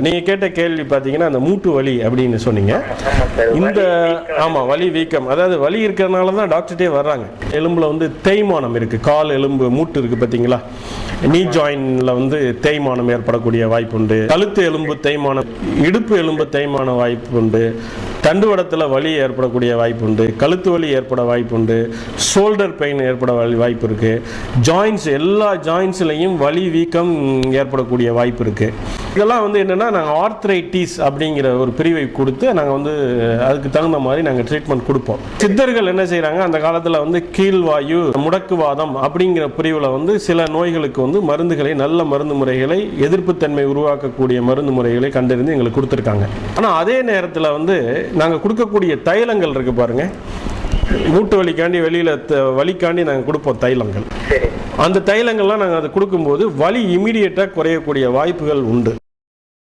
நீங்க கேட்ட கேள்வி பாத்தீங்கன்னா அந்த மூட்டு வலி அப்படின்னு சொன்னீங்க. இந்த வலி வீக்கம், அதாவது வலி இருக்கிறதுனால தான் டாக்டர்கிட்டே வர்றாங்க. எலும்புல வந்து தேய்மானம் இருக்கு, கால் எலும்பு மூட்டு இருக்கு பாத்தீங்களா, நீ ஜாயின்ல வந்து தேய்மானம் ஏற்படக்கூடிய வாய்ப்பு உண்டு. கழுத்து எலும்பு தேய்மானம், இடுப்பு எலும்பு தேய்மான வாய்ப்பு உண்டு. தண்டுவடத்துல வலி ஏற்படக்கூடிய வாய்ப்பு உண்டு. கழுத்து வலி ஏற்பட வாய்ப்பு உண்டு. ஷோல்டர் பெயின் ஏற்பட வாய்ப்பு இருக்கு. ஜாயின்ஸ், எல்லா ஜாயின்ஸ்லையும் வலி வீக்கம் ஏற்படக்கூடிய வாய்ப்பு இருக்கு. இதெல்லாம் வந்து என்னன்னா நாங்கள் ஆர்த்ரைட்டிஸ் அப்படிங்கிற ஒரு பிரிவை கொடுத்து நாங்கள் வந்து அதுக்கு தகுந்த மாதிரி நாங்கள் ட்ரீட்மெண்ட் கொடுப்போம். சித்தர்கள் என்ன செய்கிறாங்க, அந்த காலத்தில் வந்து கீழ்வாயு, முடக்குவாதம் அப்படிங்கிற பிரிவில் வந்து சில நோய்களுக்கு வந்து மருந்துகளை, நல்ல மருந்து முறைகளை, எதிர்ப்புத்தன்மை உருவாக்கக்கூடிய மருந்து முறைகளை கண்டறிந்து எங்களுக்கு கொடுத்துருக்காங்க. ஆனால் அதே நேரத்தில் வந்து நாங்கள் கொடுக்கக்கூடிய தைலங்கள் இருக்கு பாருங்க, மூட்டு வலிக்காண்டி வெளியில் வலிக்காண்டி நாங்கள் கொடுப்போம் தைலங்கள். அந்த தைலங்கள்லாம் நாங்கள் அதை கொடுக்கும்போது வலி இமீடியட்டாக குறையக்கூடிய வாய்ப்புகள் உண்டு.